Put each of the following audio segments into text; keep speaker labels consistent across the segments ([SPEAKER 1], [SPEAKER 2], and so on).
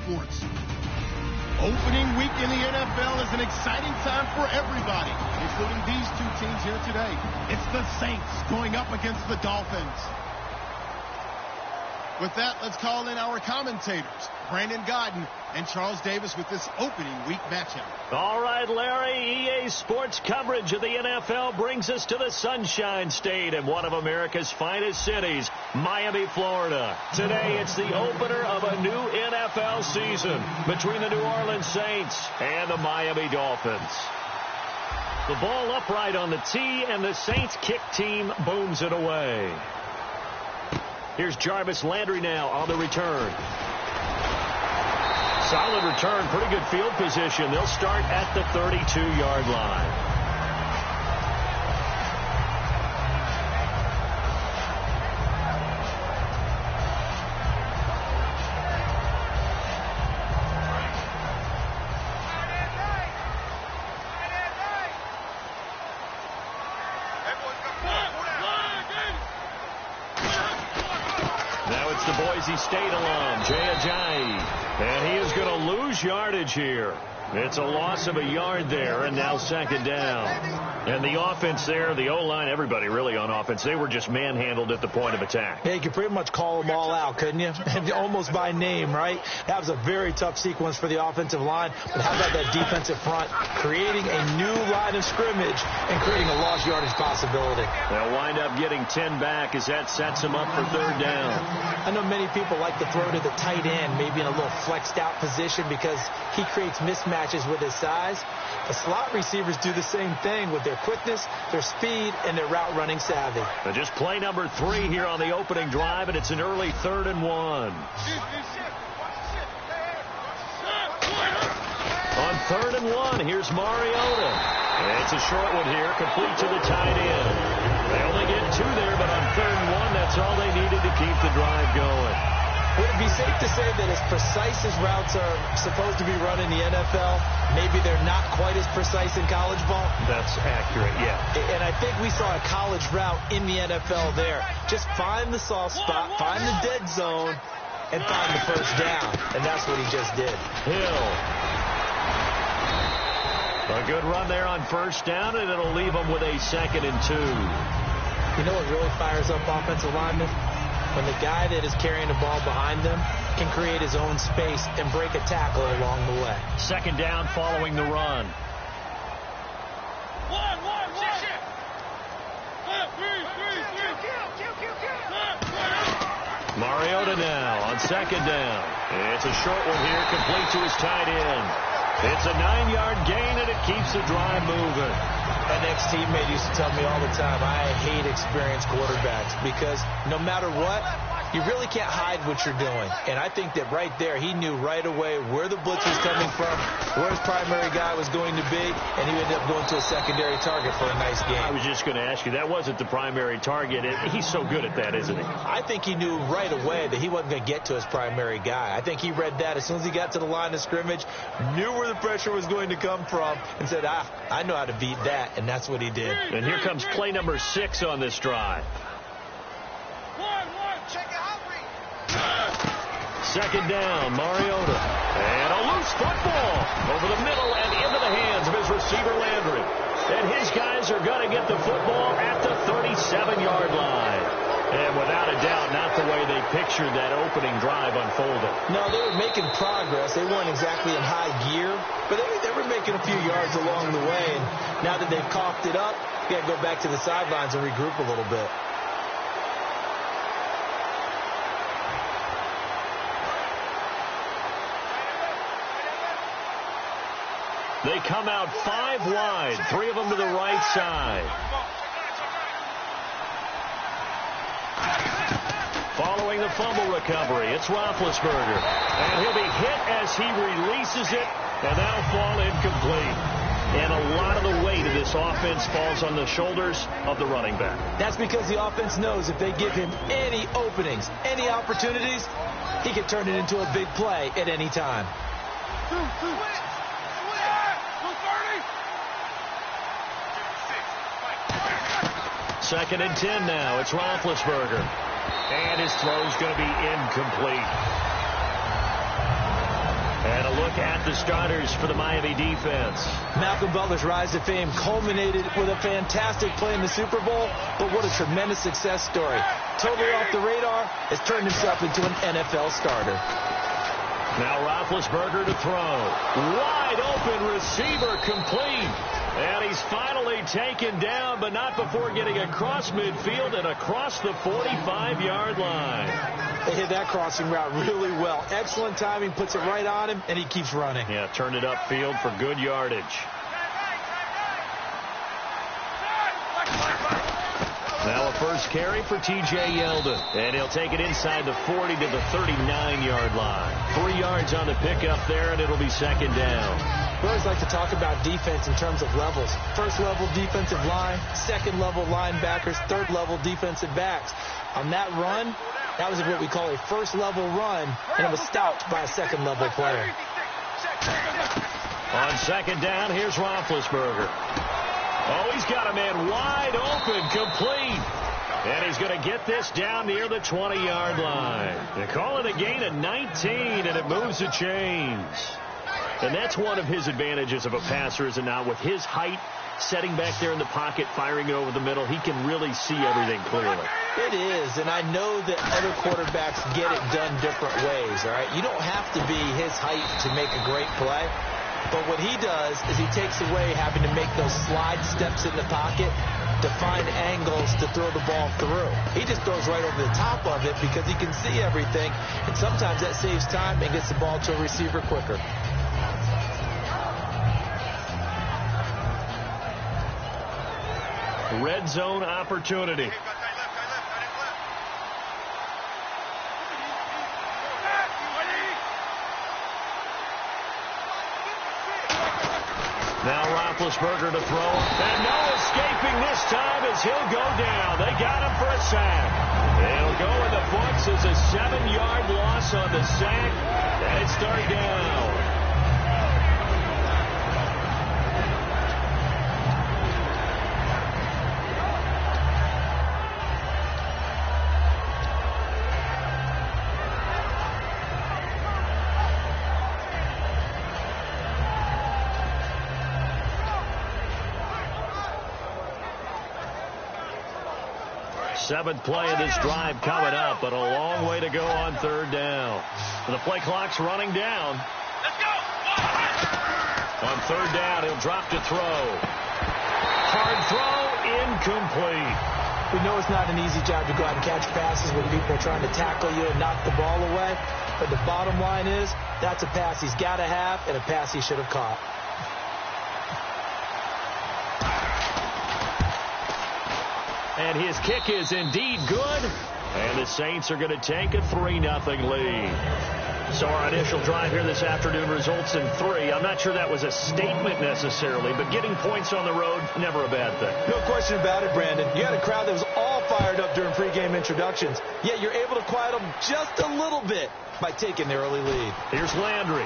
[SPEAKER 1] sports. Opening week in the NFL is an exciting time for everybody, including these two teams here today. It's the Saints going up against the Dolphins. With that, let's call in our commentators, Brandon Godden and Charles Davis, with this opening week matchup.
[SPEAKER 2] All right, Larry, EA Sports coverage of the NFL brings us to the Sunshine State and one of America's finest cities, Miami, Florida. Today, it's the opener of a new NFL season between the New Orleans Saints and the Miami Dolphins. The ball upright on the tee, and the Saints kick team booms it away. Here's Jarvis Landry now on the return. Solid return, pretty good field position. They'll start at the 32-yard line. Boise State alum, Jay Ajayi, and he is going to lose yardage here. It's a loss of a yard there, and now second down. And the offense there, the O-line, everybody really on offense, they were just manhandled at the point of attack.
[SPEAKER 3] Yeah, you could pretty much call them all out, couldn't you? Almost by name, right? That was a very tough sequence for the offensive line. But how about that defensive front creating a new line of scrimmage and creating a lost yardage possibility?
[SPEAKER 2] They'll wind up getting 10 back as that sets them up for third down.
[SPEAKER 3] I know many people like to throw to the tight end, maybe in a little flexed out position because he creates mismatches with his size. The slot receivers do the same thing with their quickness, their speed, and their route running savvy.
[SPEAKER 2] Just play number 3 here on the opening drive, and it's an early 3rd and 1. On 3rd and 1, here's Mariota. It's a short one here, complete to the tight end. They only get 2 there, but on 3rd and 1, that's all they needed to keep the drive going.
[SPEAKER 3] Would it be safe to say that as precise as routes are supposed to be run in the NFL, maybe they're not quite as precise in college ball?
[SPEAKER 2] That's accurate, yeah.
[SPEAKER 3] And I think we saw a college route in the NFL there. Just find the soft spot, find the dead zone, and find the first down. And that's what he just did.
[SPEAKER 2] Hill. A good run there on first down, and it'll leave them with a 2nd and 2.
[SPEAKER 3] You know what really fires up offensive linemen? When the guy that is carrying the ball behind them can create his own space and break a tackle along the way.
[SPEAKER 2] 2nd down following the run. Mariota now on 2nd down. It's a short one here, complete to his tight end. It's a 9-yard gain, and it keeps the drive moving.
[SPEAKER 3] An ex-teammate used to tell me all the time, I hate experienced quarterbacks because no matter what, you really can't hide what you're doing. And I think that right there, he knew right away where the blitz was coming from, where his primary guy was going to be, and he ended up going to a secondary target for a nice game.
[SPEAKER 2] I was just going to ask you, that wasn't the primary target. He's so good at that, isn't he?
[SPEAKER 3] I think he knew right away that he wasn't going to get to his primary guy. I think he read that as soon as he got to the line of scrimmage, knew where the pressure was going to come from, and said, I know how to beat that, and that's what he did.
[SPEAKER 2] And here comes play number 6 on this drive. 2nd down, Mariota. And a loose football over the middle and into the hands of his receiver, Landry. And his guys are going to get the football at the 37-yard line. And without a doubt, not the way they pictured that opening drive unfolding.
[SPEAKER 3] No, they were making progress. They weren't exactly in high gear, but they were making a few yards along the way. And now that they've coughed it up, you got to go back to the sidelines and regroup a little bit.
[SPEAKER 2] They come out 5 wide, 3 of them to the right side. Following the fumble recovery, it's Roethlisberger. And he'll be hit as he releases it, and that'll fall incomplete. And a lot of the weight of this offense falls on the shoulders of the running back.
[SPEAKER 3] That's because the offense knows if they give him any openings, any opportunities, he can turn it into a big play at any time.
[SPEAKER 2] 2nd and 10 now. It's Roethlisberger. And his throw's going to be incomplete. look at the starters for the Miami defense.
[SPEAKER 3] Malcolm Butler's rise to fame culminated with a fantastic play in the Super Bowl, but what a tremendous success story. Totally off the radar, has turned himself into an NFL starter.
[SPEAKER 2] Now Roethlisberger to throw. Wide open receiver, complete. And he's finally taken down, but not before getting across midfield and across the 45-yard line.
[SPEAKER 3] They hit that crossing route really well. Excellent timing, puts it right on him, and he keeps running.
[SPEAKER 2] Yeah, turned it upfield for good yardage. Now a first carry for T.J. Yeldon. And he'll take it inside the 40 to the 39-yard line. 3 yards on the pickup there, and it'll be second down.
[SPEAKER 3] We always like to talk about defense in terms of levels. First level defensive line, second level linebackers, third level defensive backs. On that run, that was what we call a first level run, and it was stopped by a second level player.
[SPEAKER 2] On second down, here's Roethlisberger. Oh, he's got a man wide open, complete. And he's going to get this down near the 20-yard line. They call it a gain of 19, and it moves the chains. And that's one of his advantages of a passer, is it not? With his height, setting back there in the pocket, firing it over the middle, he can really see everything clearly.
[SPEAKER 3] It is, and I know that other quarterbacks get it done different ways, all right? You don't have to be his height to make a great play. But what he does is he takes away having to make those slide steps in the pocket to find angles to throw the ball through. He just throws right over the top of it because he can see everything, and sometimes that saves time and gets the ball to a receiver quicker.
[SPEAKER 2] Red zone opportunity. Now Roethlisberger to throw. And no escaping this time as he'll go down. They got him for a sack. It'll go in the books as a 7-yard loss on the sack. And it's third down. Seventh play of this drive coming up, but a long way to go on third down. The play clock's running down. Let's go. On third down, he'll drop to throw. Hard throw, incomplete.
[SPEAKER 3] We know it's not an easy job to go out and catch passes when people are trying to tackle you and knock the ball away. But the bottom line is, that's a pass he's got to have and a pass he should have caught.
[SPEAKER 2] And his kick is indeed good. And the Saints are going to take a 3-0 lead. So our initial drive here this afternoon results in 3. I'm not sure that was a statement necessarily, but getting points on the road, never a bad thing.
[SPEAKER 3] No question about it, Brandon. You had a crowd that was all fired up during pregame introductions, yet you're able to quiet them just a little bit by taking the early lead.
[SPEAKER 2] Here's Landry.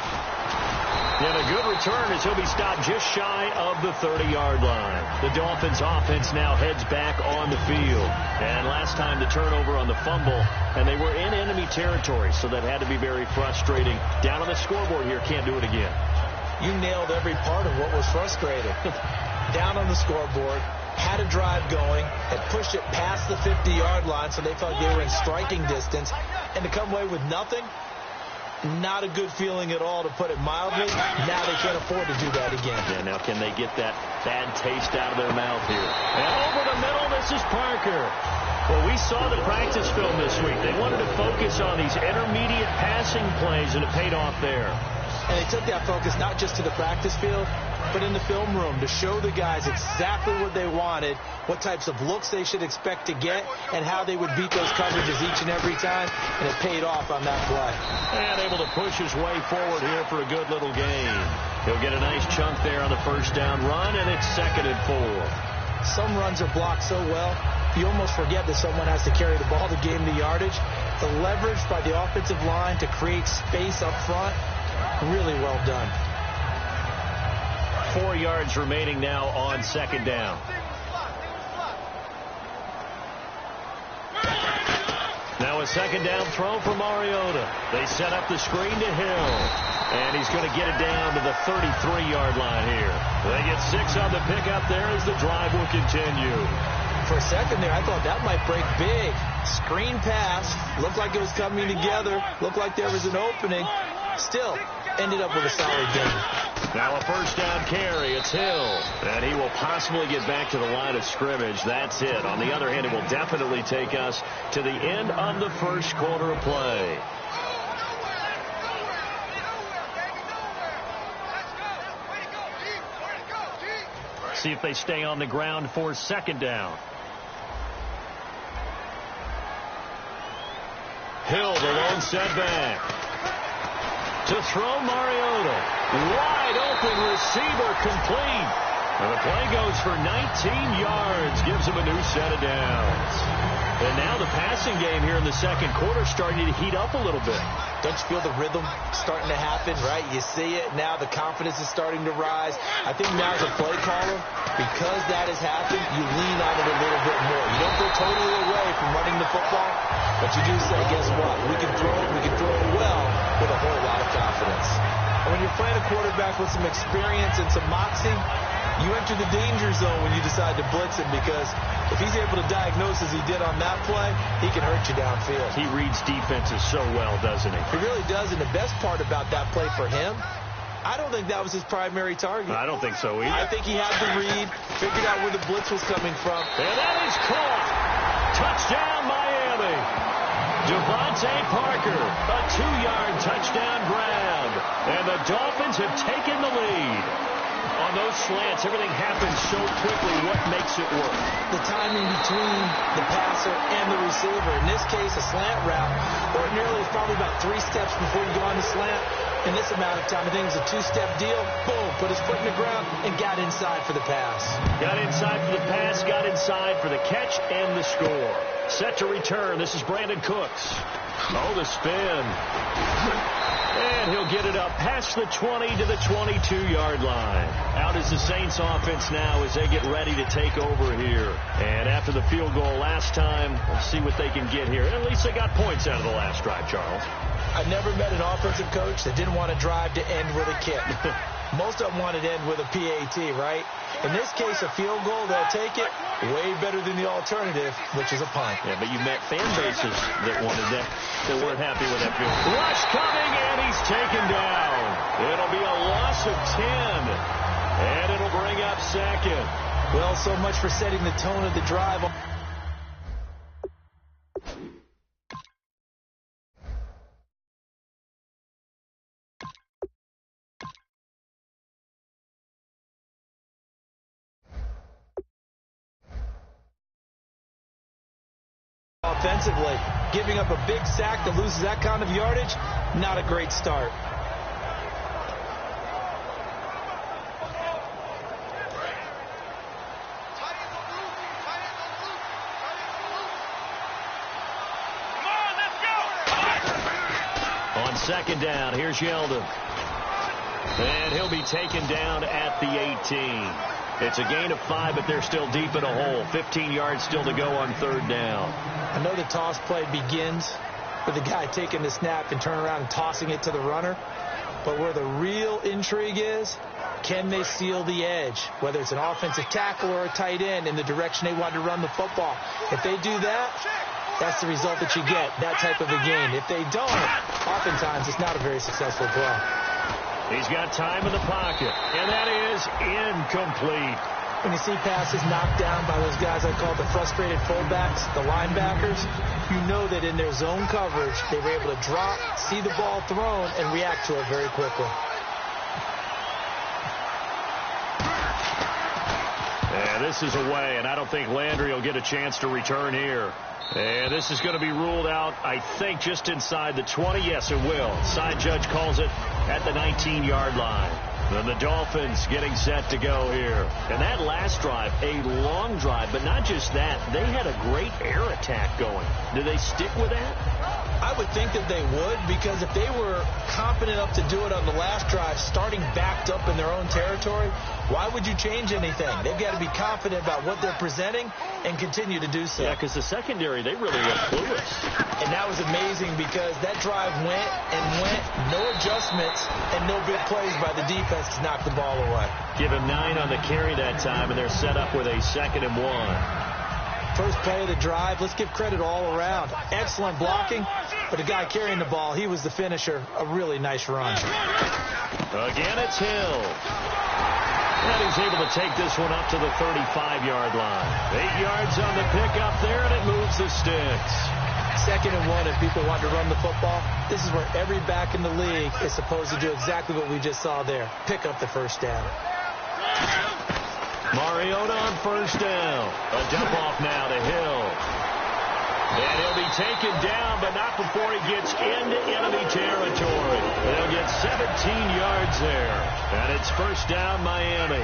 [SPEAKER 2] And a good return as he'll be stopped just shy of the 30-yard line. The Dolphins offense now heads back on the field. And last time the turnover on the fumble, and they were in enemy territory, so that had to be very frustrating. Down on the scoreboard here, can't do it again.
[SPEAKER 3] You nailed every part of what was frustrating. Down on the scoreboard, had a drive going, had pushed it past the 50-yard line, so they felt they were in striking distance, and to come away with nothing, not a good feeling at all, to put it mildly. Now they can't afford to do that again.
[SPEAKER 2] Yeah, now can they get that bad taste out of their mouth here? And over the middle, this is Parker. Well, we saw the practice film this week. They wanted to focus on these intermediate passing plays, and it paid off there.
[SPEAKER 3] And they took that focus not just to the practice field, but in the film room to show the guys exactly what they wanted, what types of looks they should expect to get, and how they would beat those coverages each and every time, and it paid off on that play.
[SPEAKER 2] And able to push his way forward here for a good little gain. He'll get a nice chunk there on the first down run, and it's 2nd and 4.
[SPEAKER 3] Some runs are blocked so well, you almost forget that someone has to carry the ball to gain the yardage. The leverage by the offensive line to create space up front, really well done.
[SPEAKER 2] 4 yards remaining now on 2nd down. Now a 2nd down throw for Mariota. They set up the screen to Hill. And he's going to get it down to the 33-yard line here. They get 6 on the pickup there as the drive will continue.
[SPEAKER 3] For a second there, I thought that might break big. Screen pass. Looked like it was coming together. Looked like there was an opening. Still, ended up with a solid game.
[SPEAKER 2] Now a first down carry. It's Hill. And he will possibly get back to the line of scrimmage. That's it. On the other hand, it will definitely take us to the end of the first quarter of play. See if they stay on the ground for second down. Hill, the lone setback. To throw Mariota. Wide open receiver complete. And the play goes for 19 yards. Gives him a new set of downs. And now the passing game here in the second quarter starting to heat up a little bit.
[SPEAKER 3] Don't you feel the rhythm starting to happen, right? You see it. Now the confidence is starting to rise. I think now as a play caller, because that has happened, you lean on it a little bit more. You don't go totally away from running the football, but you do say, guess what? We can throw it well with a whole lot of confidence. And when you're playing a quarterback with some experience and some moxie, you enter the danger zone when you decide to blitz him, because if he's able to diagnose as he did on that play, he can hurt you downfield.
[SPEAKER 2] He reads defenses so well, doesn't he?
[SPEAKER 3] He really does, and the best part about that play for him, I don't think that was his primary target.
[SPEAKER 2] I don't think so either.
[SPEAKER 3] I think he had the read, figured out where the blitz was coming from.
[SPEAKER 2] And that is caught. Touchdown, Miami. Devontae Parker, a 2-yard touchdown grab. And the Dolphins have taken the lead. On those slants, everything happens so quickly. What makes it work?
[SPEAKER 3] The timing between the passer and the receiver. In this case, a slant route. Ordinarily, it's probably about 3 steps before you go on the slant. In this amount of time, I think it was a 2-step deal. Boom, put his foot in the ground and got inside for the pass.
[SPEAKER 2] Got inside for the pass, got inside for the catch and the score. Set to return. This is Brandon Cooks. Oh, the spin. And he'll get it up past the 20 to the 22-yard line. Out is the Saints offense now as they get ready to take over here. And after the field goal last time, we'll see what they can get here. At least they got points out of the last drive, Charles.
[SPEAKER 3] I never met an offensive coach that didn't want to drive to end with a kick. Most of them wanted to end with a PAT, right? In this case, a field goal, they'll take it. Way better than the alternative, which is a punt.
[SPEAKER 2] Yeah, but you met fan bases that wanted that, that weren't happy with that field goal. Rush coming, and he's taken down. It'll be a loss of 10, and it'll bring up second.
[SPEAKER 3] Well, so much for setting the tone of the drive. Offensively, giving up a big sack that loses that kind of yardage, not a great start.
[SPEAKER 2] On second down, here's Yeldon. And he'll be taken down at the 18. It's a gain of 5, but they're still deep in a hole. 15 yards still to go on third down.
[SPEAKER 3] I know the toss play begins with the guy taking the snap and turning around and tossing it to the runner. But where the real intrigue is, can they seal the edge? Whether it's an offensive tackle or a tight end in the direction they want to run the football. If they do that, that's the result that you get, that type of a game. If they don't, oftentimes it's not a very successful play.
[SPEAKER 2] He's got time in the pocket, and that is incomplete.
[SPEAKER 3] When you see passes knocked down by those guys I call the frustrated fullbacks, the linebackers, you know that in their zone coverage, they were able to drop, see the ball thrown, and react to it very quickly.
[SPEAKER 2] And this is away, and I don't think Landry will get a chance to return here. And this is going to be ruled out, I think, just inside the 20. Yes, it will. Side judge calls it at the 19-yard line. Then the Dolphins getting set to go here. And that last drive, a long drive, but not just that. They had a great air attack going. Do they stick with that?
[SPEAKER 3] I would think that they would, because if they were confident enough to do it on the last drive, starting backed up in their own territory, why would you change anything? They've got to be confident about what they're presenting and continue to do so.
[SPEAKER 2] Yeah, because the secondary, they really look clueless.
[SPEAKER 3] And that was amazing because that drive went and went, no adjustments, and no big plays by the defense to knock the ball away.
[SPEAKER 2] Give him 9 on the carry that time, and they're set up with a 2nd and 1.
[SPEAKER 3] First play of the drive, let's give credit all around. Excellent blocking, but the guy carrying the ball, he was the finisher. A really nice run.
[SPEAKER 2] Again, it's Hill. And he's able to take this one up to the 35-yard line. 8 yards on the pickup there, and it moves the sticks.
[SPEAKER 3] 2nd and 1, if people want to run the football, this is where every back in the league is supposed to do exactly what we just saw there. Pick up the first down.
[SPEAKER 2] Mariota on first down. A dump off now to Hill. And he'll be taken down, but not before he gets into enemy territory. They'll get 17 yards there. And it's first down, Miami.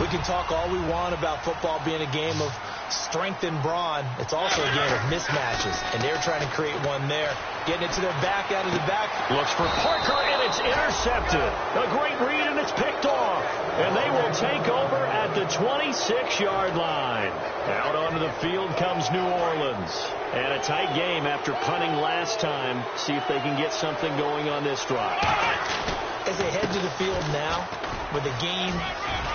[SPEAKER 3] We can talk all we want about football being a game of strength and brawn. It's also a game of mismatches, and they're trying to create one there. Getting it to their back, out of the back.
[SPEAKER 2] Looks for Parker, and it's intercepted. A great read, and it's picked off. And they will take over at the 26-yard line. Out onto the field comes New Orleans. And a tight game after punting last time. See if they can get something going on this drive.
[SPEAKER 3] As they head to the field now, with the game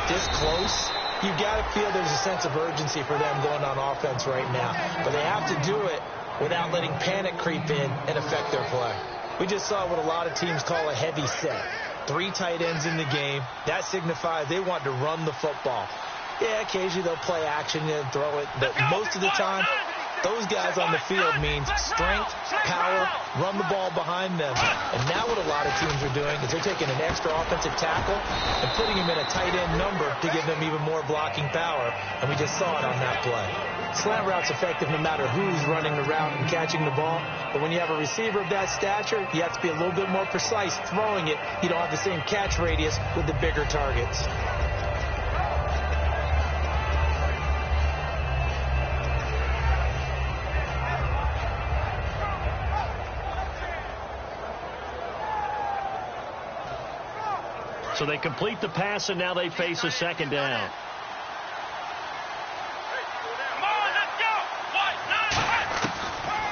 [SPEAKER 3] this close, you've got to feel there's a sense of urgency for them going on offense right now. But they have to do it without letting panic creep in and affect their play. We just saw what a lot of teams call a heavy set. 3 tight ends in the game. That signifies they want to run the football. Yeah, occasionally they'll play action and throw it, but most of the time, those guys on the field means strength, power, run the ball behind them. And now what a lot of teams are doing is they're taking an extra offensive tackle and putting him in a tight end number to give them even more blocking power. And we just saw it on that play. Slant route's effective no matter who's running the route and catching the ball. But when you have a receiver of that stature, you have to be a little bit more precise throwing it. You don't have the same catch radius with the bigger targets.
[SPEAKER 2] So they complete the pass, and now they face a 2nd down.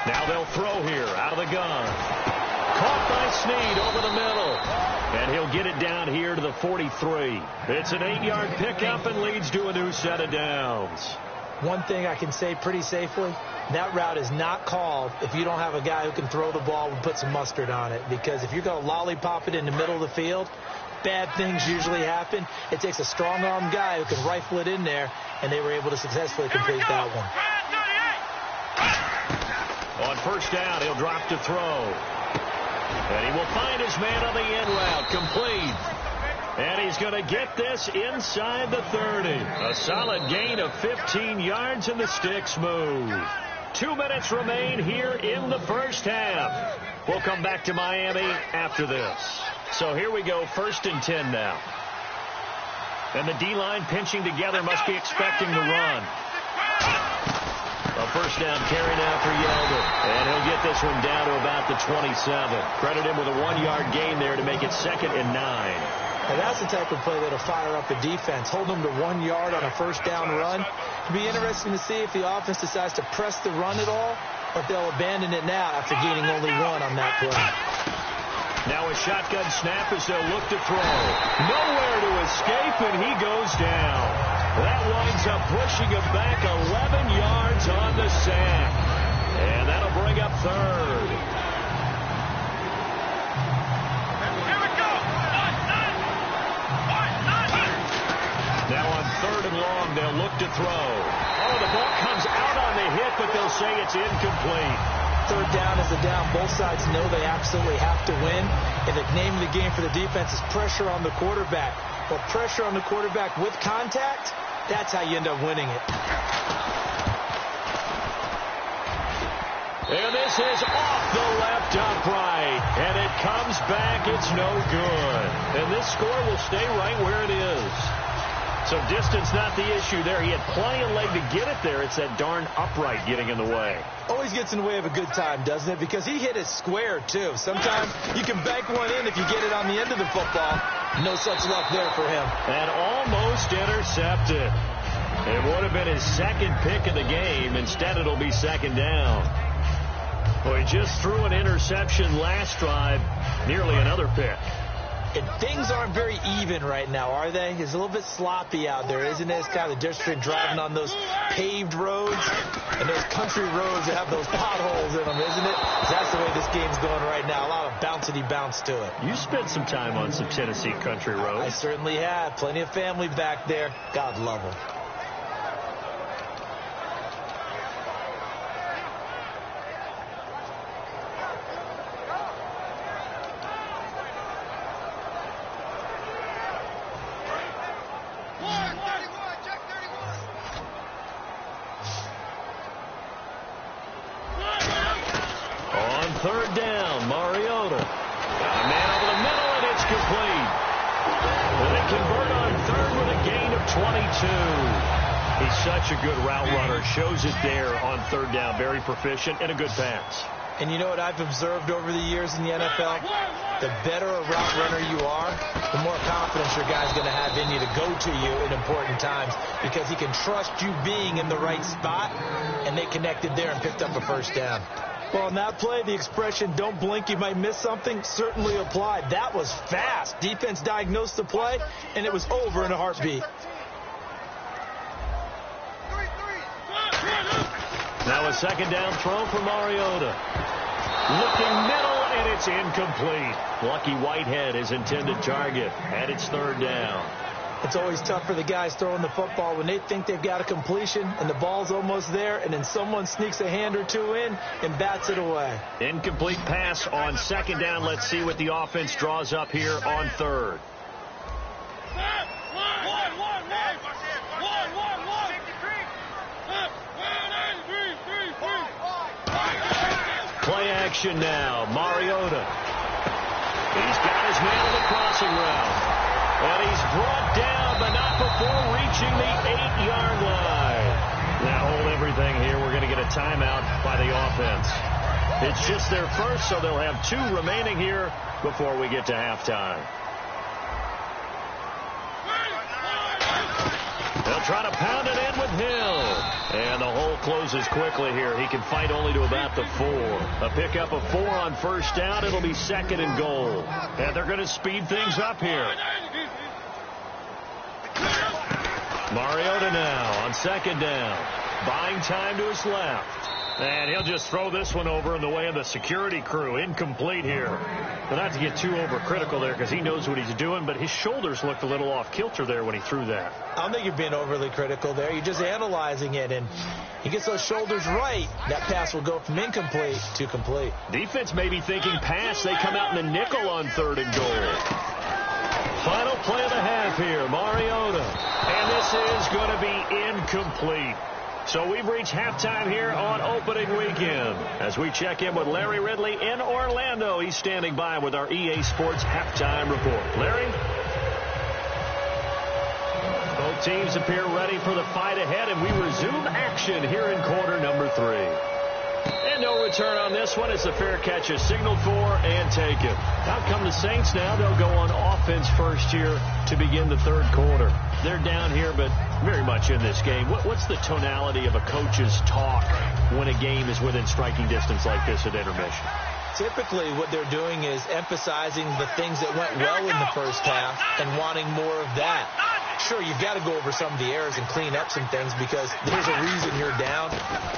[SPEAKER 2] Now they'll throw here out of the gun. Caught by Snead over the middle. And he'll get it down here to the 43. It's an 8-yard pickup and leads to a new set of downs.
[SPEAKER 3] One thing I can say pretty safely, that route is not called if you don't have a guy who can throw the ball and put some mustard on it. Because if you're going to lollipop it in the middle of the field, bad things usually happen. It takes a strong-arm guy who can rifle it in there, and they were able to successfully complete that one.
[SPEAKER 2] On first down, he'll drop to throw. And he will find his man on the end route, complete. And he's going to get this inside the 30. A solid gain of 15 yards, and the sticks move. 2 minutes remain here in the first half. We'll come back to Miami after this. So here we go, 1st and 10 now. And the D-line pinching together, must be expecting the run. A first down carry now for Yeldon. And he'll get this one down to about the 27. Credit him with a 1-yard gain there to make it 2nd and 9.
[SPEAKER 3] Now that's the type of play that'll fire up the defense. Hold them to 1 yard on a first down run. It'll be interesting to see if the offense decides to press the run at all, or if they'll abandon it now after gaining only 1 on that play.
[SPEAKER 2] Now a shotgun snap as they'll look to throw. Nowhere to escape, and he goes down. That winds up pushing him back 11 yards on the sack. And that'll bring up 3rd. Now on 3rd and long, they'll look to throw. Oh, the ball comes out on the hit, but they'll say it's incomplete.
[SPEAKER 3] 3rd down is a down. Both sides know they absolutely have to win. And the name of the game for the defense is pressure on the quarterback. Well, pressure on the quarterback with contact, that's how you end up winning it.
[SPEAKER 2] And this is off the left upright. And it comes back. It's no good. And this score will stay right where it is. So distance not the issue there. He had plenty of leg to get it there. It's that darn upright getting in the way.
[SPEAKER 3] Always gets in the way of a good time, doesn't it? Because he hit it square, too. Sometimes you can bank one in if you get it on the end of the football. No such luck there for him.
[SPEAKER 2] And almost intercepted. It would have been his second pick of the game. Instead, it'll be second down. Well, he just threw an interception last drive. Nearly another pick.
[SPEAKER 3] And things aren't very even right now, are they? It's a little bit sloppy out there, isn't it? It's kind of different driving on those paved roads and those country roads that have those potholes in them, isn't it? That's the way this game's going right now. A lot of bouncy bounce to it.
[SPEAKER 2] You spent some time on some Tennessee country roads.
[SPEAKER 3] I certainly have. Plenty of family back there. God love them.
[SPEAKER 2] Third down, Mariota. Got a man over the middle, and it's complete. And they convert on third with a gain of 22. He's such a good route runner. Shows it there on third down. Very proficient and a good pass.
[SPEAKER 3] And you know what I've observed over the years in the NFL? The better a route runner you are, the more confidence your guy's going to have in you to go to you in important times because he can trust you being in the right spot, and they connected there and picked up a first down. Well, on that play, the expression, don't blink, you might miss something, certainly applied. That was fast. Defense diagnosed the play, and it was over in a heartbeat.
[SPEAKER 2] Now a second down throw for Mariota. Looking middle, and it's incomplete. Lucky Whitehead, his intended target, and it's third down.
[SPEAKER 3] It's always tough for the guys throwing the football when they think they've got a completion and the ball's almost there, and then someone sneaks a hand or two in and bats it away.
[SPEAKER 2] Incomplete pass on second down. Let's see what the offense draws up here on third. Play action now. Mariota. He's got his man on the crossing route. And he's brought down, but not before reaching the 8-yard line. Now hold everything here. We're going to get a timeout by the offense. It's just their first, so they'll have 2 remaining here before we get to halftime. They'll try to pound it in with Hill. And the hole closes quickly here. He can fight only to about the 4. A pickup of 4 on first down. It'll be second and goal. And they're going to speed things up here. Mariota now on second down. Buying time to his left. And he'll just throw this one over in the way of the security crew. Incomplete here. But not to get too overcritical there because he knows what he's doing, but his shoulders looked a little off kilter there when he threw that.
[SPEAKER 3] I don't think you're being overly critical there. You're just analyzing it, and he gets those shoulders right. That pass will go from incomplete to complete.
[SPEAKER 2] Defense may be thinking pass. They come out in the nickel on third and goal. Final play of the half here, Mariota. And this is going to be incomplete. So we've reached halftime here on opening weekend. As we check in with Larry Ridley in Orlando, he's standing by with our EA Sports halftime report. Larry? Both teams appear ready for the fight ahead, and we resume action here in quarter number 3. And no return on this one as the fair catch is signaled for and taken. Out come the Saints now. They'll go on offense first here to begin the third quarter. They're down here, but very much in this game. What's the tonality of a coach's talk when a game is within striking distance like this at intermission?
[SPEAKER 3] Typically, what they're doing is emphasizing the things that went well in the first half and wanting more of that. Sure, you've got to go over some of the errors and clean up some things because there's a reason you're down.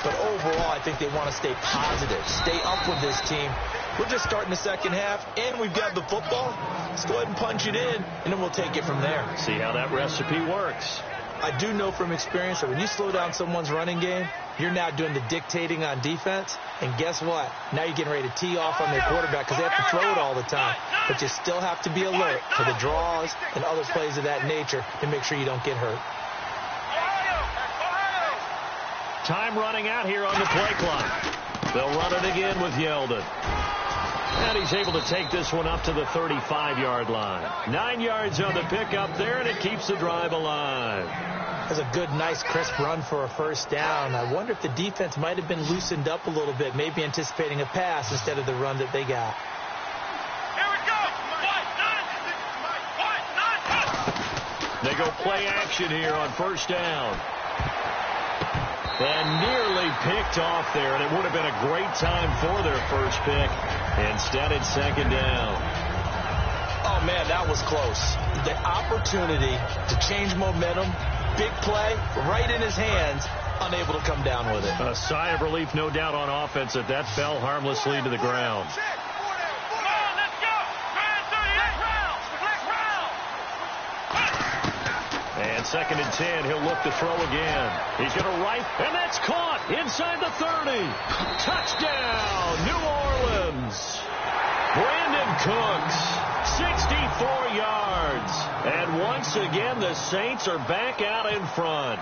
[SPEAKER 3] But overall, I think they want to stay positive, stay up with this team. We're just starting the second half, and we've got the football. Let's go ahead and punch it in, and then we'll take it from there.
[SPEAKER 2] See how that recipe works.
[SPEAKER 3] I do know from experience that when you slow down someone's running game, you're now doing the dictating on defense. And guess what? Now you're getting ready to tee off on their quarterback because they have to throw it all the time. But you still have to be alert to the draws and other plays of that nature to make sure you don't get hurt.
[SPEAKER 2] Time running out here on the play clock. They'll run it again with Yeldon. And he's able to take this one up to the 35-yard line. 9 yards on the pickup there, and it keeps the drive alive.
[SPEAKER 3] That's a good, nice, crisp run for a first down. I wonder if the defense might have been loosened up a little bit, maybe anticipating a pass instead of the run that they got.
[SPEAKER 4] Here we go.
[SPEAKER 2] They go play action here on first down. And nearly picked off there, and it would have been a great time for their first pick. Instead, it's second down.
[SPEAKER 3] Oh, man, that was close. The opportunity to change momentum, big play, right in his hands, unable to come down with it.
[SPEAKER 2] A sigh of relief, no doubt, on offense that that fell harmlessly to the ground. And second and 10, he'll look to throw again. He's going to right, and that's caught inside the 30. Touchdown, New Orleans. Brandon Cooks, 64 yards. And once again, the Saints are back out in front.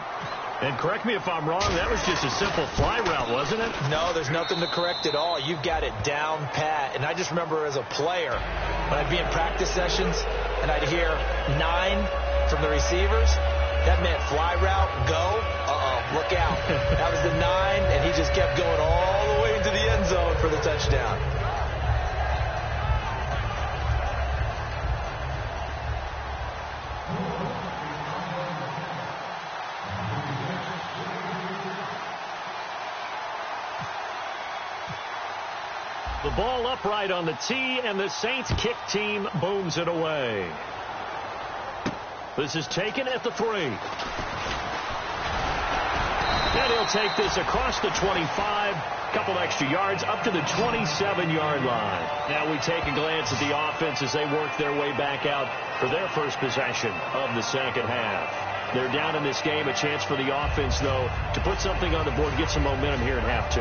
[SPEAKER 2] And correct me if I'm wrong, that was just a simple fly route, wasn't it?
[SPEAKER 3] No, there's nothing to correct at all. You've got it down pat. And I just remember as a player, when I'd be in practice sessions, and I'd hear 9 from the receivers, that meant fly route, go, look out. That was the 9, and he just kept going all the way into the end zone for the touchdown.
[SPEAKER 2] The ball upright on the tee, and the Saints kick team booms it away. This is taken at the 3. And he'll take this across the 25, couple extra yards, up to the 27-yard line. Now we take a glance at the offense as they work their way back out for their first possession of the second half. They're down in this game. A chance for the offense, though, to put something on the board, get some momentum here in half 2.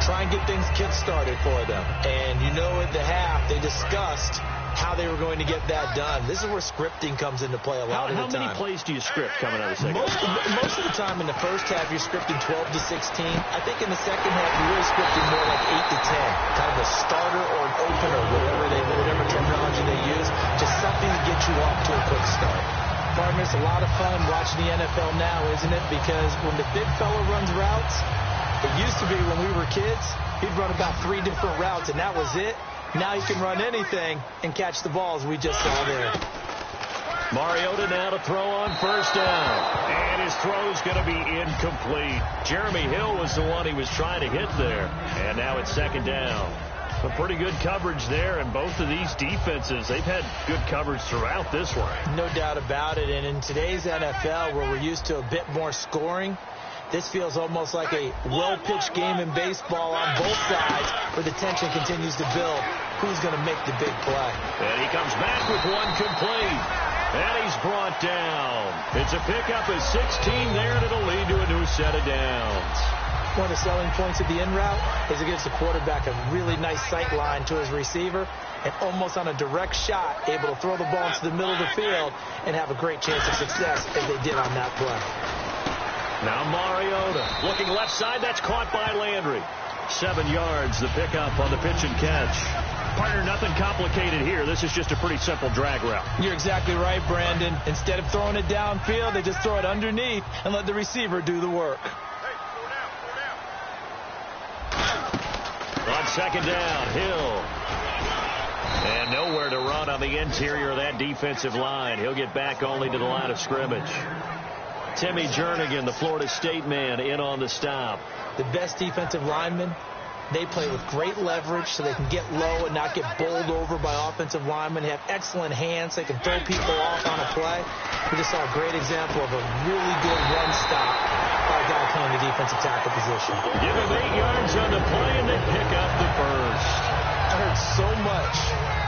[SPEAKER 3] Try and get things kick-started for them. And you know at the half, they discussed how they were going to get that done. This is where scripting comes into play a lot of the time.
[SPEAKER 2] How many plays do you script coming out of the second half?
[SPEAKER 3] Most of the time in the first half, you're scripting 12 to 16. I think in the second half, you're really scripting more like 8 to 10. Kind of a starter or an opener, whatever terminology they use. Just something to get you off to a quick start. Partner, it's a lot of fun watching the NFL now, isn't it? Because when the big fella runs routes, it used to be when we were kids, he'd run about 3 different routes, and that was it. Now you can run anything and catch the balls we just saw there.
[SPEAKER 2] Mariota now to throw on first down. And his throw's going to be incomplete. Jeremy Hill was the one he was trying to hit there. And now it's second down. A pretty good coverage there, and both of these defenses, they've had good coverage throughout this one.
[SPEAKER 3] No doubt about it. And in today's NFL, where we're used to a bit more scoring, this feels almost like a well-pitched game in baseball on both sides where the tension continues to build. Who's going to make the big play?
[SPEAKER 2] And he comes back with one complete. And he's brought down. It's a pickup of 16 there, and it'll lead to a new set of downs.
[SPEAKER 3] One of the selling points of the in route is it gives the quarterback a really nice sight line to his receiver and almost on a direct shot able to throw the ball into the middle of the field and have a great chance of success as they did on that play.
[SPEAKER 2] Now Mariota looking left side. That's caught by Landry. 7 yards, the pickup on the pitch and catch. Partner, nothing complicated here. This is just a pretty simple drag route.
[SPEAKER 3] You're exactly right, Brandon. Instead of throwing it downfield, they just throw it underneath and let the receiver do the work.
[SPEAKER 2] On second down, Hill. And nowhere to run on the interior of that defensive line. He'll get back only to the line of scrimmage. Timmy Jernigan, the Florida State man, in on the stop.
[SPEAKER 3] The best defensive linemen, they play with great leverage so they can get low and not get bowled over by offensive linemen. They have excellent hands. They can throw people off on a play. We just saw a great example of a really good run stop by a guy playing the defensive tackle position.
[SPEAKER 2] Give him 8 yards on the play, and they pick up the first.
[SPEAKER 3] I heard so much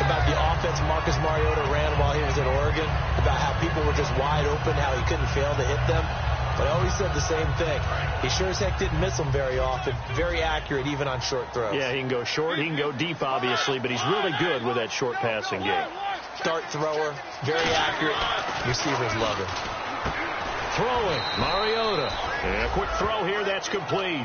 [SPEAKER 3] about the offense Marcus Mariota ran while he was at Oregon, about how people were just wide open, how he couldn't fail to hit them. But I always said the same thing. He sure as heck didn't miss them very often. Very accurate, even on short throws.
[SPEAKER 2] Yeah, he can go short. He can go deep, obviously, but he's really good with that short passing game.
[SPEAKER 3] Dart thrower, very accurate. Receivers love him.
[SPEAKER 2] Throwing, Mariota. And a quick throw here, that's complete.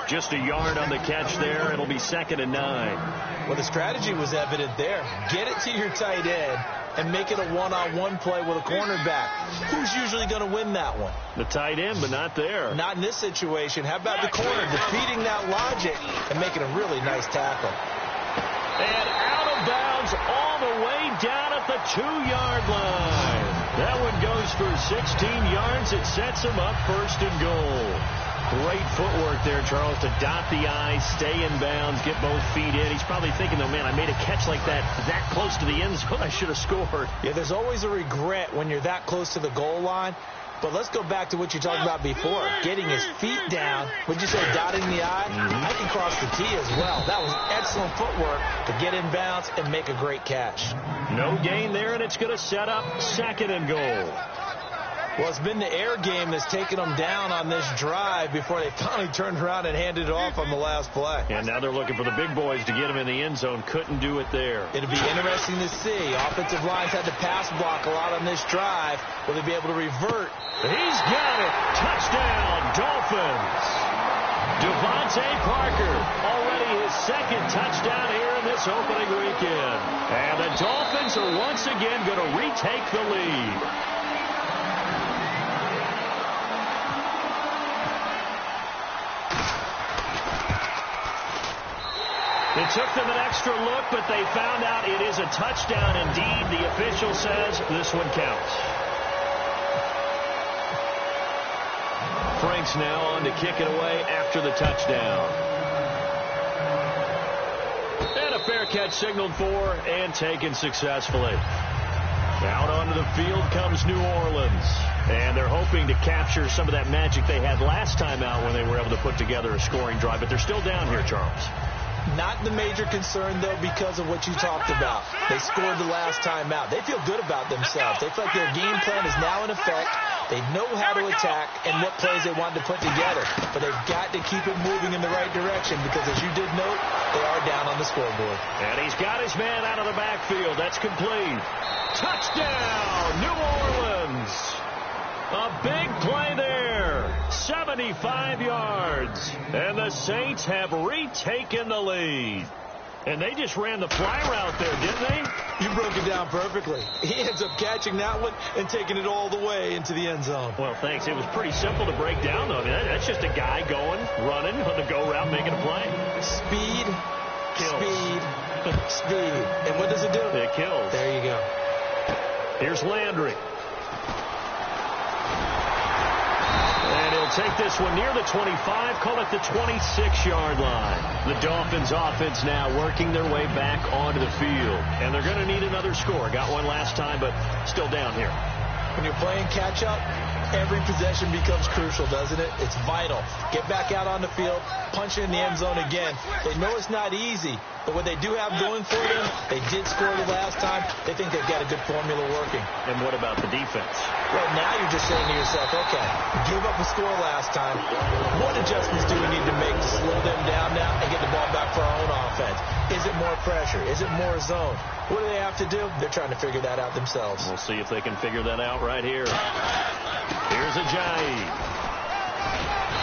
[SPEAKER 2] Just a yard on the catch there. It'll be 2nd and 9.
[SPEAKER 3] Well, the strategy was evident there. Get it to your tight end and make it a one-on-one play with a cornerback. Who's usually going to win that one?
[SPEAKER 2] The tight end, but not there.
[SPEAKER 3] Not in this situation. How about the corner defeating that logic and making a really nice tackle?
[SPEAKER 2] And out of bounds all the way down at the 2-yard line. That one goes for 16 yards. It sets him up 1st and goal. Great footwork there, Charles, to dot the I, stay in bounds, get both feet in. He's probably thinking, though, man, I made a catch like that close to the end zone. I should have scored.
[SPEAKER 3] Yeah, there's always a regret when you're that close to the goal line. But let's go back to what you talked about before, getting his feet down. Would you say dotting the I? I can cross the T as well. That was excellent footwork to get in bounds and make a great catch.
[SPEAKER 2] No gain there, and it's going to set up 2nd and goal.
[SPEAKER 3] Well, it's been the air game that's taken them down on this drive before they finally turned around and handed it off on the last play.
[SPEAKER 2] And now they're looking for the big boys to get him in the end zone. Couldn't do it there.
[SPEAKER 3] It'll be interesting to see. Offensive lines had to pass block a lot on this drive. Will they be able to revert?
[SPEAKER 2] He's got it. Touchdown, Dolphins. Devontae Parker, already his 2nd touchdown here in this opening weekend. And the Dolphins are once again going to retake the lead. It took them an extra look, but they found out it is a touchdown indeed. The official says this one counts. Franks now on to kick it away after the touchdown. And a fair catch signaled for and taken successfully. Out onto the field comes New Orleans. And they're hoping to capture some of that magic they had last time out when they were able to put together a scoring drive. But they're still down here, Charles.
[SPEAKER 3] Not the major concern, though, because of what you talked about. They scored the last time out. They feel good about themselves. They feel like their game plan is now in effect. They know how to attack and what plays they want to put together. But they've got to keep it moving in the right direction because, as you did note, they are down on the scoreboard.
[SPEAKER 2] And he's got his man out of the backfield. That's complete. Touchdown, New Orleans. A big play there. 75 yards. And the Saints have retaken the lead. And they just ran the fly route there, didn't they?
[SPEAKER 3] You broke it down perfectly. He ends up catching that one and taking it all the way into the end zone.
[SPEAKER 2] Well, thanks. It was pretty simple to break down, though. I mean, that's just a guy going, running on the go route, making a play.
[SPEAKER 3] Speed,
[SPEAKER 2] kills.
[SPEAKER 3] Speed, speed. And what does it do?
[SPEAKER 2] It kills.
[SPEAKER 3] There you go.
[SPEAKER 2] Here's Landry. And he'll take this one near the 25, call it the 26-yard line. The Dolphins offense now working their way back onto the field. And they're going to need another score. Got one last time, but still down here.
[SPEAKER 3] When you're playing catch-up, every possession becomes crucial, doesn't it? It's vital. Get back out on the field, punch it in the end zone again. They know it's not easy, but what they do have going for them, they did score the last time. They think they've got a good formula working.
[SPEAKER 2] And what about the defense?
[SPEAKER 3] Well, now you're just saying to yourself, okay, give up a score last time. What adjustments do we need to make to slow them down now and get the ball back for our own offense? Is it more pressure? Is it more zone? What do they have to do? They're trying to figure that out themselves.
[SPEAKER 2] We'll see if they can figure that out right here. Here's Ajayi.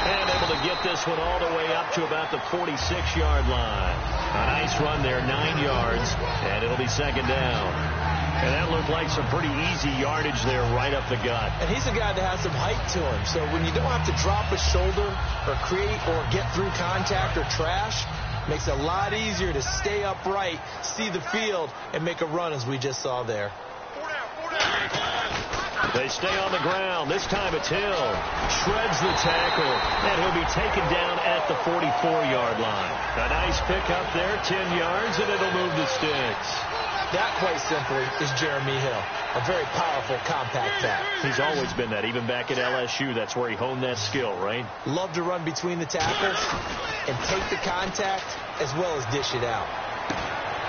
[SPEAKER 2] And able to get this one all the way up to about the 46-yard line. A nice run there, 9 yards, and it'll be second down. And that looked like some pretty easy yardage there right up the gut.
[SPEAKER 3] And he's a guy that has some height to him. So when you don't have to drop a shoulder or create or get through contact or trash, makes it a lot easier to stay upright, see the field, and make a run as we just saw there.
[SPEAKER 2] They stay on the ground. This time it's Hill. Shreds the tackle. And he'll be taken down at the 44-yard line. A nice pickup there, 10 yards, and it'll move the sticks.
[SPEAKER 3] That, quite simply, is Jeremy Hill. A very powerful, compact back.
[SPEAKER 2] He's always been that. Even back at LSU, that's where he honed that skill, right?
[SPEAKER 3] Love to run between the tackles and take the contact as well as dish it out.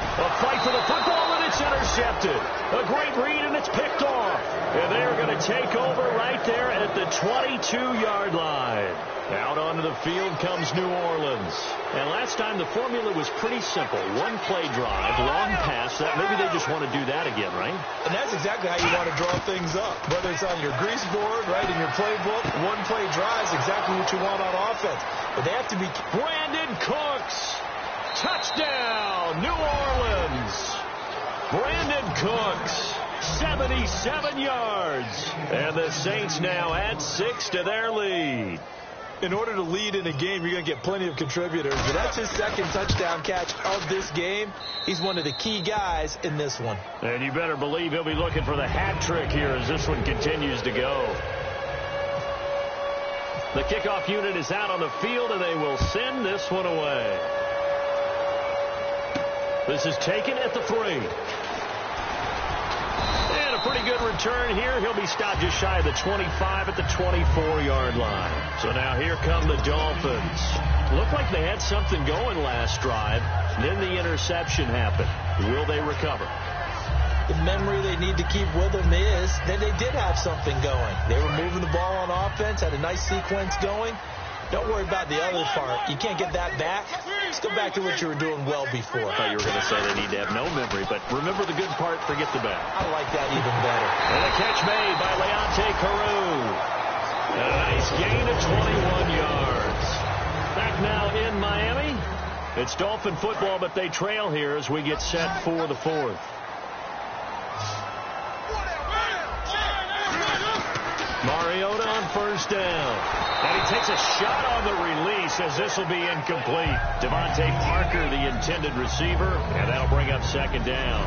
[SPEAKER 2] A fight for the football, and it's intercepted. A great read, and it's picked off. And they're going to take over right there at the 22-yard line. Out onto the field comes New Orleans. And last time the formula was pretty simple. One play drive, long pass. That maybe they just want to do that again, right?
[SPEAKER 3] And that's exactly how you want to draw things up. Whether it's on your grease board, right, in your playbook, one play drive is exactly what you want on offense. But they have to be...
[SPEAKER 2] Brandon Cooks. Touchdown, New Orleans. Brandon Cooks. 77 yards. And the Saints now add 6 to their lead.
[SPEAKER 3] In order to lead in a game, you're going to get plenty of contributors. But that's his second touchdown catch of this game. He's one of the key guys in this one.
[SPEAKER 2] And you better believe he'll be looking for the hat trick here as this one continues to go. The kickoff unit is out on the field, and they will send this one away. This is taken at the 3. And a pretty good return here. He'll be stopped just shy of the 25 at the 24-yard line. So now here come the Dolphins. Looked like they had something going last drive. Then the interception happened. Will they recover?
[SPEAKER 3] The memory they need to keep with them is that they did have something going. They were moving the ball on offense, had a nice sequence going. Don't worry about the other part. You can't get that back. Just go back to what you were doing well before.
[SPEAKER 2] I thought you were going to say they need to have no memory, but remember the good part, forget the bad.
[SPEAKER 3] I like that even better.
[SPEAKER 2] And a catch made by Leonte Carroo. And a nice gain of 21 yards. Back now in Miami. It's Dolphin football, but they trail here as we get set for the 4th. Mariota on first down. And he takes a shot on the release as this will be incomplete. Devontae Parker, the intended receiver, and that'll bring up second down.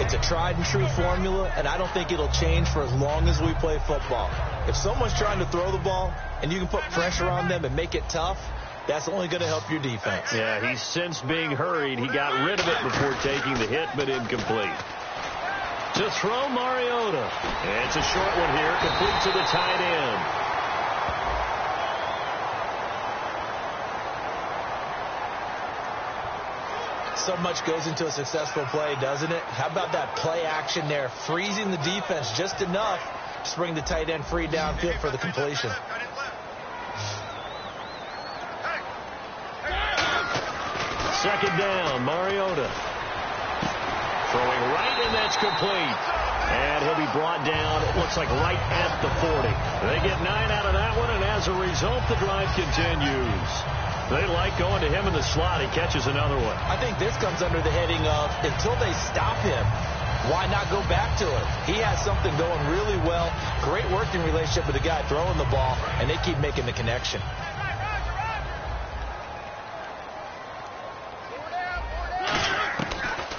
[SPEAKER 3] It's a tried and true formula, and I don't think it'll change for as long as we play football. If someone's trying to throw the ball and you can put pressure on them and make it tough, that's only going to help your defense.
[SPEAKER 2] Yeah, he's since being hurried. He got rid of it before taking the hit, but incomplete. To throw Mariota. And it's a short one here, complete to the tight end.
[SPEAKER 3] So much goes into a successful play, doesn't it? How about that play action there, freezing the defense just enough to bring the tight end free downfield for the completion.
[SPEAKER 2] Second down, Mariota. Throwing right, and that's complete. And he'll be brought down, it looks like right at the 40. They get 9 out of that one, and as a result, the drive continues. They like going to him in the slot. He catches another one.
[SPEAKER 3] I think this comes under the heading of, until they stop him, why not go back to it? He has something going really well. Great working relationship with the guy throwing the ball, and they keep making the connection.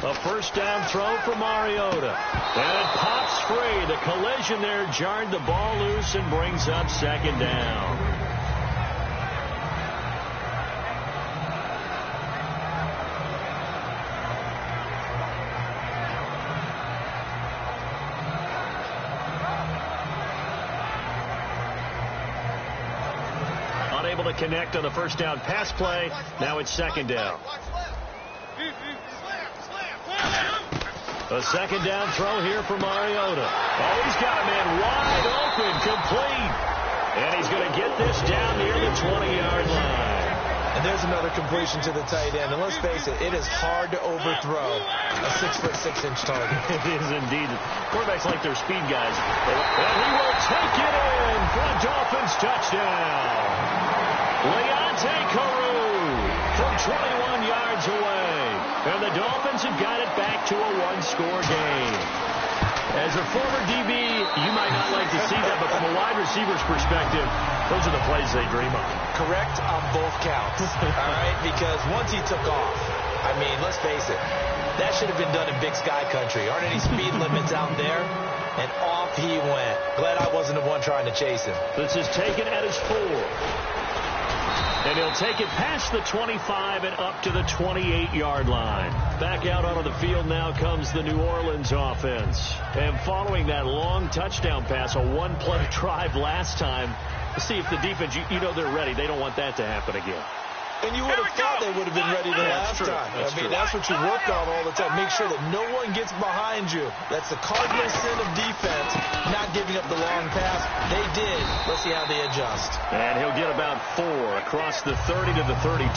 [SPEAKER 2] A first down throw for Mariota. And it pops free. The collision there jarred the ball loose and brings up second down. Unable to connect on the first down pass play. Now it's second down. A second down throw here for Mariota. Oh, he's got a man wide open, complete. And he's going to get this down near the 20-yard line.
[SPEAKER 3] And there's another completion to the tight end. And let's face it, it is hard to overthrow a 6'6" target.
[SPEAKER 2] It is indeed. Quarterbacks like their speed guys. And he will take it in for a Dolphins touchdown. Leonte Carroo from 21 yards away. And the Dolphins have got it back to a one-score game. As a former DB, you might not like to see that, but from a wide receiver's perspective, those are the plays they dream of.
[SPEAKER 3] Correct on both counts, all right? Because once he took off, I mean, let's face it, that should have been done in Big Sky Country. Aren't any speed limits out there? And off he went. Glad I wasn't the one trying to chase him.
[SPEAKER 2] This is taken at his 4. And he'll take it past the 25 and up to the 28-yard line. Back out onto the field now comes the New Orleans offense. And following that long touchdown pass, a one-play drive last time, let's see if the defense, you know they're ready. They don't want that to happen again.
[SPEAKER 3] And you would have thought they would have been ready the last time. That's what you work on all the time. Make sure that no one gets behind you. That's the cardinal sin of defense, not giving giving up the long pass. They did. Let's see how they adjust.
[SPEAKER 2] And he'll get about 4 across the 30 to the 32.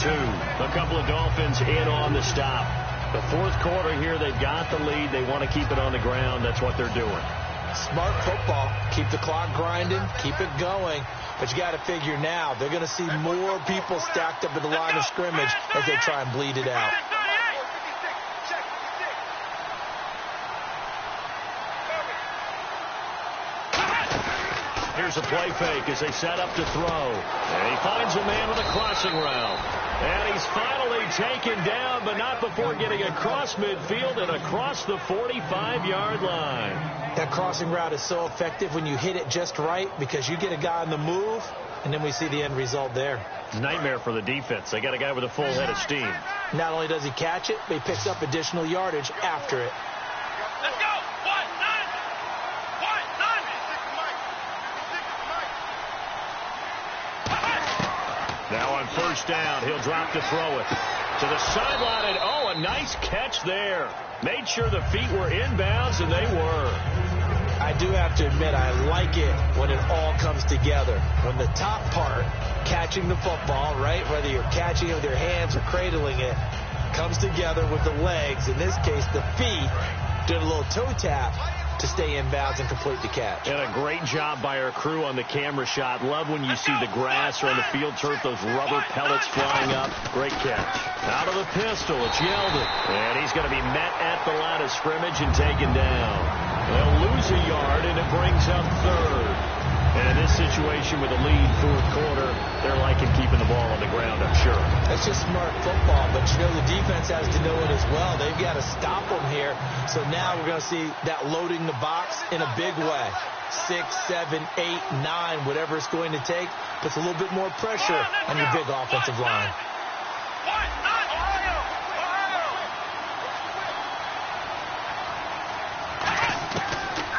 [SPEAKER 2] A couple of Dolphins in on the stop. The fourth quarter here, they've got the lead. They want to keep it on the ground. That's what they're doing.
[SPEAKER 3] Smart football. Keep the clock grinding. Keep it going. But you got to figure now, they're going to see more people stacked up at the line of scrimmage as they try and bleed it out.
[SPEAKER 2] Here's a play fake as they set up to throw. And he finds a man with a crossing route. And he's finally taken down, but not before getting across midfield and across the 45-yard line.
[SPEAKER 3] That crossing route is so effective when you hit it just right because you get a guy on the move, and then we see the end result there.
[SPEAKER 2] Nightmare for the defense. They got a guy with a full head of steam.
[SPEAKER 3] Not only does he catch it, but he picks up additional yardage after it.
[SPEAKER 4] Let's go. 1-9.
[SPEAKER 2] Now on first down, he'll drop to throw it. To the sideline, and oh, a nice catch there. Made sure the feet were inbounds, and they were.
[SPEAKER 3] I do have to admit, I like it when it all comes together. When the top part, catching the football, right, whether you're catching it with your hands or cradling it, comes together with the legs. In this case, the feet did a little toe tap to stay in bounds and complete the catch.
[SPEAKER 2] And a great job by our crew on the camera shot. Love when you see the grass or on the field turf, those rubber pellets flying up. Great catch. Out of the pistol, it's Yeldon. And he's going to be met at the line of scrimmage and taken down. They'll lose a yard, and it brings up third. And in this situation with a lead fourth quarter, they're liking keeping the ball on the ground, I'm sure.
[SPEAKER 3] That's just smart football, but you know the defense has to know it as well. They've got to stop them here. So now we're going to see that loading the box in a big way. 6, 7, 8, 9, whatever it's going to take, puts a little bit more pressure on your big offensive line.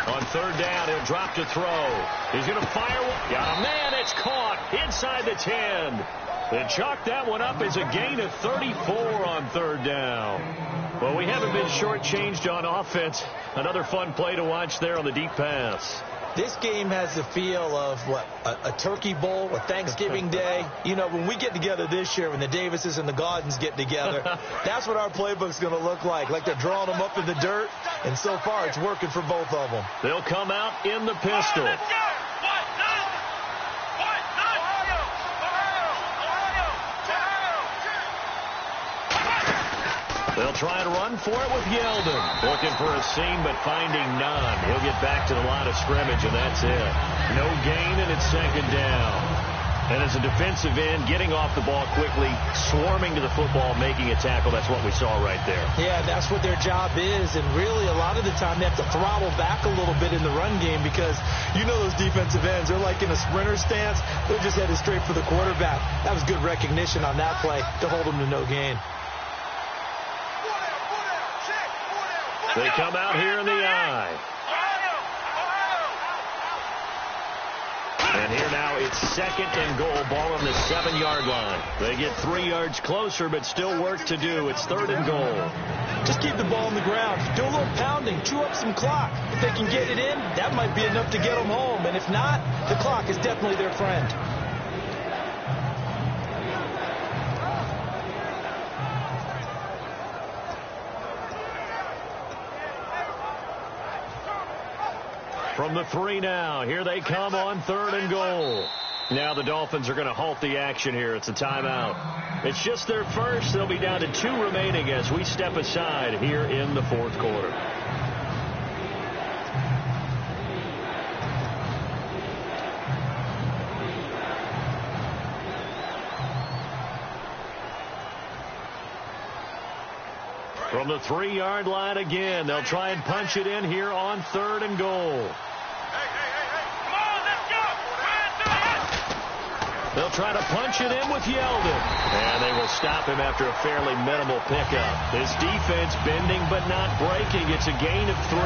[SPEAKER 2] On third down, he'll drop to throw. He's going to fire. Got a man. It's caught inside the 10. They chalk that one up as a gain of 34 on third down. Well, we haven't been shortchanged on offense. Another fun play to watch there on the deep pass.
[SPEAKER 3] This game has the feel of, what, a turkey bowl, a Thanksgiving Day. You know, when we get together this year, when the Davises and the Gaudens get together, that's what our playbook's going to look like they're drawing them up in the dirt, and so far it's working for both of them.
[SPEAKER 2] They'll come out in the pistol. They'll try and run for it with Yeldon. Looking for a seam, but finding none. He'll get back to the line of scrimmage, and that's it. No gain, and it's second down. And as a defensive end, getting off the ball quickly, swarming to the football, making a tackle, that's what we saw right there.
[SPEAKER 3] Yeah, that's what their job is, and really a lot of the time they have to throttle back a little bit in the run game because you know those defensive ends, they're like in a sprinter stance. They're just headed straight for the quarterback. That was good recognition on that play to hold them to no gain.
[SPEAKER 2] They come out here in the eye. And here now it's second and goal, ball on the 7-yard line. They get 3 yards closer, but still work to do. It's third and goal.
[SPEAKER 3] Just keep the ball on the ground. Do a little pounding. Chew up some clock. If they can get it in, that might be enough to get them home. And if not, the clock is definitely their friend.
[SPEAKER 2] From the 3 now, here they come on third and goal. Now the Dolphins are going to halt the action here. It's a timeout. It's just their first. They'll be down to 2 remaining as we step aside here in the fourth quarter. From the 3-yard line again, they'll try and punch it in here on third and goal.
[SPEAKER 4] Come on, let's go.
[SPEAKER 2] They'll try to punch it in with Yeldon. And they will stop him after a fairly minimal pickup. This defense bending but not breaking. It's a gain of 3.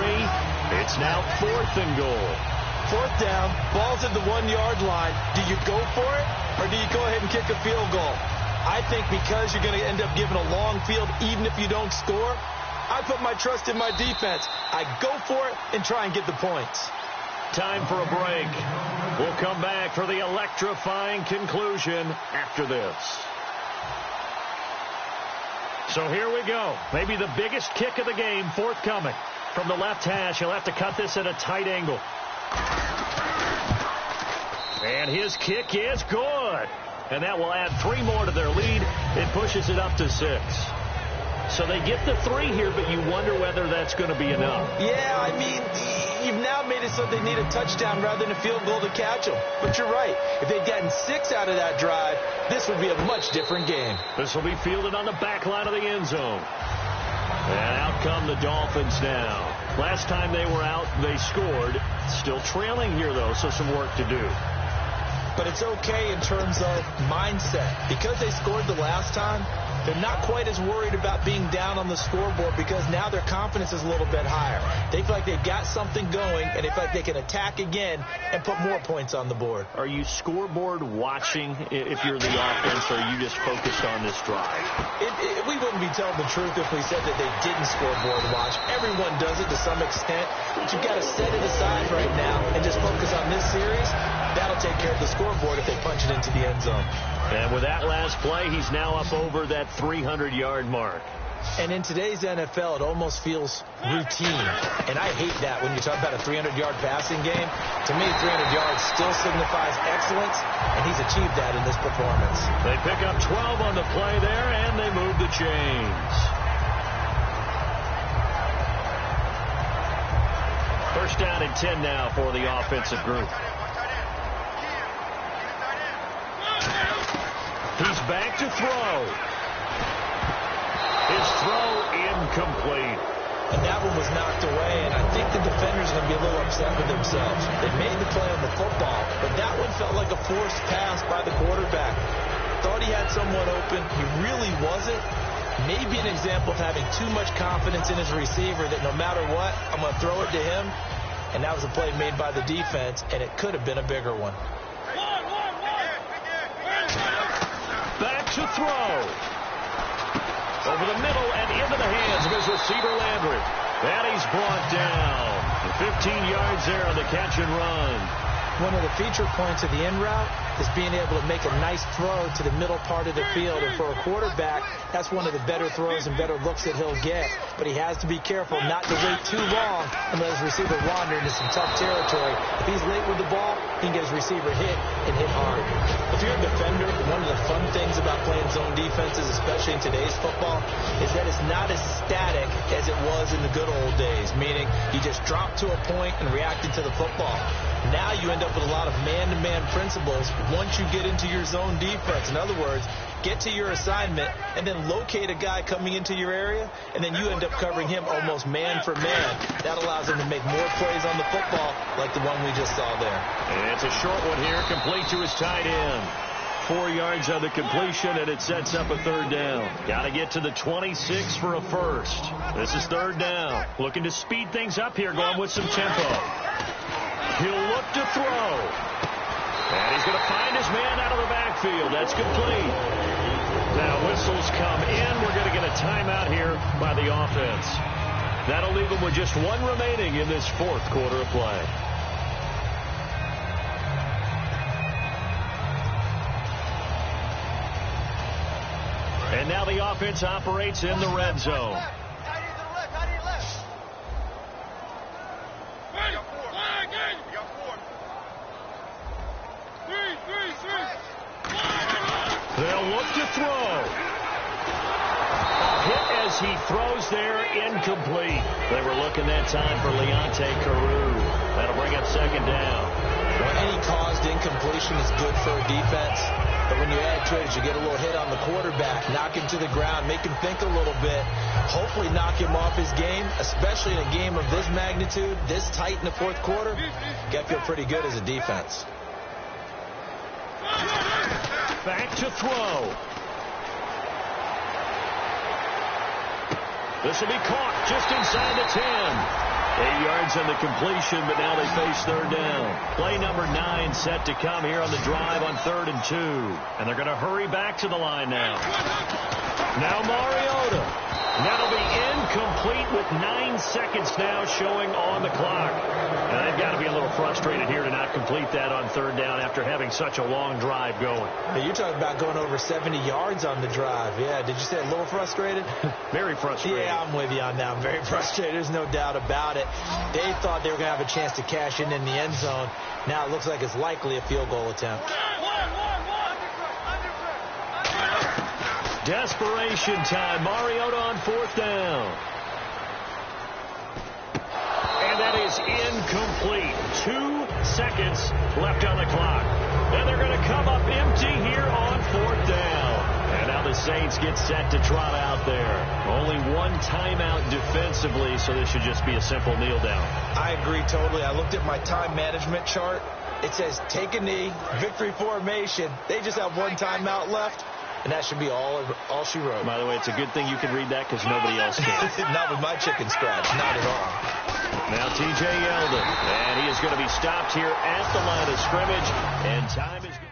[SPEAKER 2] It's now fourth and goal.
[SPEAKER 3] Fourth down, ball's at the 1-yard line. Do you go for it, or do you go ahead and kick a field goal? I think because you're going to end up giving a long field, even if you don't score, I put my trust in my defense. I go for it and try and get the points.
[SPEAKER 2] Time for a break. We'll come back for the electrifying conclusion after this. So here we go. Maybe the biggest kick of the game forthcoming. From the left hash, he'll have to cut this at a tight angle. And his kick is good. And that will add 3 more to their lead. It pushes it up to 6. So they get the 3 here, but you wonder whether that's going to be enough.
[SPEAKER 3] Yeah, I mean, you've now made it so they need a touchdown rather than a field goal to catch them. But you're right. If they'd gotten 6 out of that drive, this would be a much different game.
[SPEAKER 2] This will be fielded on the back line of the end zone. And out come the Dolphins now. Last time they were out, they scored. Still trailing here, though, so some work to do.
[SPEAKER 3] But it's okay in terms of mindset. Because they scored the last time, they're not quite as worried about being down on the scoreboard because now their confidence is a little bit higher. They feel like they've got something going, and they feel like they can attack again and put more points on the board.
[SPEAKER 2] Are you scoreboard watching if you're the offense, or are you just focused on this drive?
[SPEAKER 3] We wouldn't be telling the truth if we said that they didn't scoreboard watch. Everyone does it to some extent, but you've got to set it aside right now and just focus on this series. That'll take care of the scoreboard if they punch it into the end zone.
[SPEAKER 2] And with that last play, he's now up over that 300-yard mark.
[SPEAKER 3] And in today's NFL, it almost feels routine. And I hate that when you talk about a 300-yard passing game. To me, 300 yards still signifies excellence, and he's achieved that in this performance.
[SPEAKER 2] They pick up 12 on the play there, and they move the chains. First down and 10 now for the offensive group. He's back to throw. His throw incomplete.
[SPEAKER 3] And that one was knocked away, and I think the defenders are going to be a little upset with themselves. They made the play on the football, but that one felt like a forced pass by the quarterback. Thought he had someone open. He really wasn't. Maybe an example of having too much confidence in his receiver that no matter what, I'm going to throw it to him. And that was a play made by the defense, and it could have been a bigger one.
[SPEAKER 2] Back to throw. Over the middle and into the hands of his receiver, Landry. And he's brought down. 15 yards there on the catch and run.
[SPEAKER 3] One of the feature points of the in route is being able to make a nice throw to the middle part of the field. And for a quarterback, that's one of the better throws and better looks that he'll get. But he has to be careful not to wait too long and let his receiver wander into some tough territory. If he's late with the ball, he can get his receiver hit and hit hard. If you're a defender, one of the fun things about playing zone defenses, especially in today's football, is that it's not as static as it was in the good old days, meaning you just drop to a point and reacted to the football. Now you end up with a lot of man-to-man principles once you get into your zone defense. In other words, get to your assignment and then locate a guy coming into your area, and then you end up covering him almost man for man. That allows him to make more plays on the football like the one we just saw there.
[SPEAKER 2] And it's a short one here, complete to his tight end. 4 yards on the completion, and it sets up a third down. Got to get to the 26 for a first. This is third down. Looking to speed things up here, going with some tempo. He'll look to throw. And he's going to find his man out of the backfield. That's complete. Now whistles come in. We're going to get a timeout here by the offense. That'll leave them with just one remaining in this fourth quarter of play. And now the offense operates in the red zone. They'll look to throw. Hit as he throws there, incomplete. They were looking that time for Leonte Carew. That'll bring up second down.
[SPEAKER 3] Well, any caused incompletion is good for a defense. But when you add to it, you get a little hit on the quarterback, knock him to the ground, make him think a little bit, hopefully knock him off his game, especially in a game of this magnitude, this tight in the fourth quarter. You got to feel pretty good as a defense.
[SPEAKER 2] Back to throw. This will be caught just inside the 10. 8 yards on the completion, but now they face third down. Play number 9 set to come here on the drive on 3rd and 2. And they're going to hurry back to the line now. Now Mariota. That'll be incomplete with 9 seconds now showing on the clock. And they've got to be a little frustrated here to not complete that on 3rd down after having such a long drive going.
[SPEAKER 3] Hey, you're talking about going over 70 yards on the drive. Yeah, did you say a little frustrated?
[SPEAKER 2] Very frustrated.
[SPEAKER 3] Yeah, I'm with you on that. I'm very frustrated. There's no doubt about it. They thought they were going to have a chance to cash in the end zone. Now it looks like it's likely a field goal attempt.
[SPEAKER 2] Desperation time. Mariota on 4th down. And that is incomplete. 2 seconds left on the clock. And they're going to come up empty here on 4th down. And now the Saints get set to trot out there. Only 1 timeout defensively, so this should just be a simple kneel down.
[SPEAKER 3] I agree totally. I looked at my time management chart. It says take a knee, victory formation. They just have 1 timeout left. And that should be all she wrote.
[SPEAKER 2] By the way, it's a good thing you can read that because nobody else can.
[SPEAKER 3] Not with my chicken scratch. Not at all.
[SPEAKER 2] Now T.J. Yeldon. And he is going to be stopped here at the line of scrimmage. And time is going